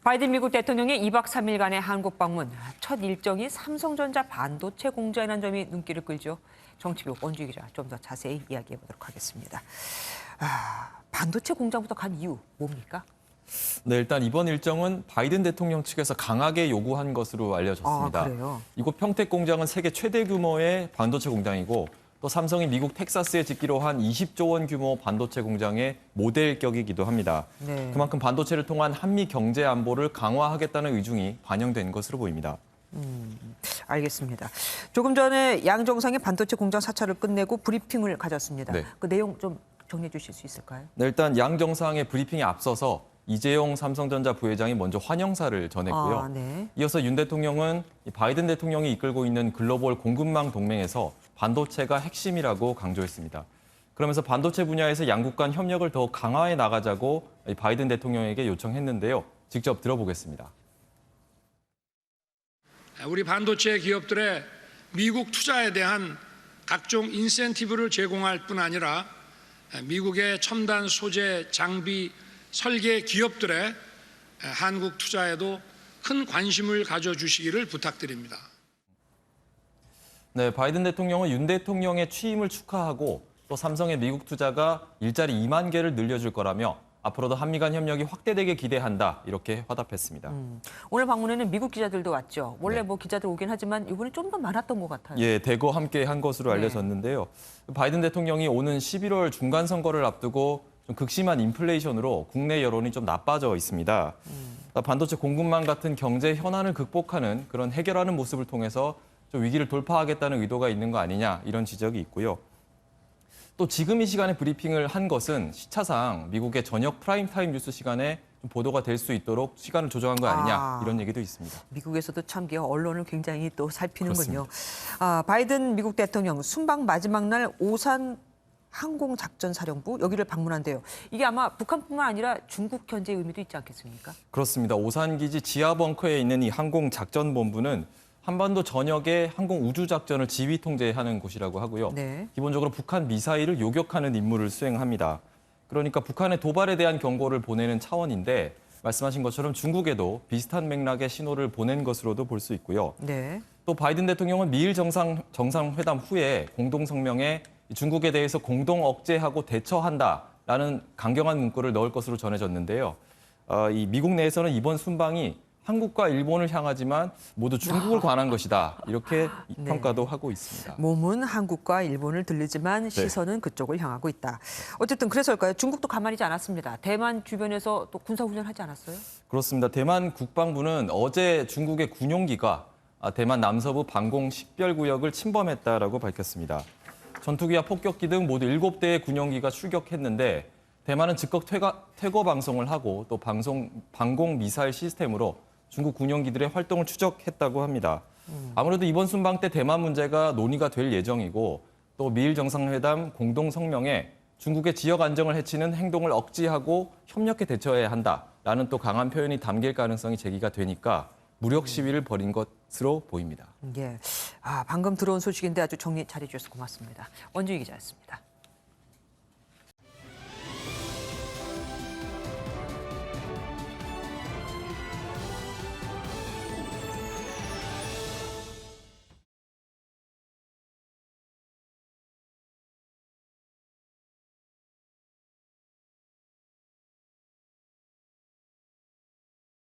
바이든 미국 대통령의 2박 3일간의 한국 방문. 첫 일정이 삼성전자 반도체 공장이라는 점이 눈길을 끌죠. 정치부 원주희 기자 좀 더 자세히 이야기해 보도록 하겠습니다. 반도체 공장부터 간 이유 뭡니까? 네, 일단 이번 일정은 바이든 대통령 측에서 강하게 요구한 것으로 알려졌습니다. 그래요? 이곳 평택 공장은 세계 최대 규모의 반도체 공장이고 또 삼성이 미국 텍사스에 짓기로 한 20조 원 규모 반도체 공장의 모델격이기도 합니다. 네. 그만큼 반도체를 통한 한미 경제 안보를 강화하겠다는 의중이 반영된 것으로 보입니다. 알겠습니다. 조금 전에 양 정상이 반도체 공장 사찰을 끝내고 브리핑을 가졌습니다. 네. 그 내용 좀 정리해 주실 수 있을까요? 네, 일단 양 정상의 브리핑에 앞서서 이재용 삼성전자 부회장이 먼저 환영사를 전했고요. 네. 이어서 윤 대통령은 바이든 대통령이 이끌고 있는 글로벌 공급망 동맹에서 반도체가 핵심이라고 강조했습니다. 그러면서 반도체 분야에서 양국 간 협력을 더욱 강화해 나가자고 바이든 대통령에게 요청했는데요. 직접 들어보겠습니다. 우리 반도체 기업들의 미국 투자에 대한 각종 인센티브를 제공할 뿐 아니라 미국의 첨단 소재, 장비, 설계 기업들의 한국 투자에도 큰 관심을 가져주시기를 부탁드립니다. 네, 바이든 대통령은 윤 대통령의 취임을 축하하고 또 삼성의 미국 투자가 일자리 2만 개를 늘려줄 거라며 앞으로도 한미 간 협력이 확대되게 기대한다 이렇게 화답했습니다. 오늘 방문에는 미국 기자들도 왔죠. 원래 네. 기자들 오긴 하지만 이번에 좀 더 많았던 것 같아요. 예, 대거 함께 한 것으로 네. 알려졌는데요. 바이든 대통령이 오는 11월 중간 선거를 앞두고 좀 극심한 인플레이션으로 국내 여론이 좀 나빠져 있습니다. 반도체 공급망 같은 경제 현안을 극복하는 그런 해결하는 모습을 통해서 좀 위기를 돌파하겠다는 의도가 있는 거 아니냐 이런 지적이 있고요. 또 지금 이 시간에 브리핑을 한 것은 시차상 미국의 저녁 프라임타임 뉴스 시간에 좀 보도가 될 수 있도록 시간을 조정한 거 아니냐 이런 얘기도 있습니다. 미국에서도 참 언론을 굉장히 또 살피는군요. 그렇습니다. 바이든 미국 대통령 순방 마지막 날 오산 항공작전사령부 여기를 방문한대요. 이게 아마 북한뿐만 아니라 중국 견제 의미도 있지 않겠습니까? 그렇습니다. 오산기지 지하 벙커에 있는 이 항공작전본부는 한반도 전역의 항공 우주작전을 지휘 통제하는 곳이라고 하고요. 네. 기본적으로 북한 미사일을 요격하는 임무를 수행합니다. 그러니까 북한의 도발에 대한 경고를 보내는 차원인데 말씀하신 것처럼 중국에도 비슷한 맥락의 신호를 보낸 것으로도 볼 수 있고요. 네. 또 바이든 대통령은 미일 정상회담 후에 공동 성명에 중국에 대해서 공동 억제하고 대처한다라는 강경한 문구를 넣을 것으로 전해졌는데요. 이 미국 내에서는 이번 순방이 한국과 일본을 향하지만 모두 중국을 관한 것이다. 이렇게 네. 평가도 하고 있습니다. 몸은 한국과 일본을 들리지만 시선은 그쪽을 향하고 있다. 어쨌든 그래서일까요? 중국도 가만히지 않았습니다. 대만 주변에서 또 군사훈련하지 않았어요? 그렇습니다. 대만 국방부는 어제 중국의 군용기가 대만 남서부 방공 식별구역을 침범했다라고 밝혔습니다. 전투기와 폭격기 등 모두 7대의 군용기가 출격했는데 대만은 즉각 퇴거 방송을 하고 또 방공 미사일 시스템으로 중국 군용기들의 활동을 추적했다고 합니다. 아무래도 이번 순방 때 대만 문제가 논의가 될 예정이고 또 미일 정상회담 공동 성명에 중국의 지역 안정을 해치는 행동을 억제하고 협력해 대처해야 한다라는 또 강한 표현이 담길 가능성이 제기가 되니까 무력 시위를 벌인 것으로 보입니다. 예. 방금 들어온 소식인데 아주 정리 잘해 주셔서 고맙습니다. 원주희 기자였습니다.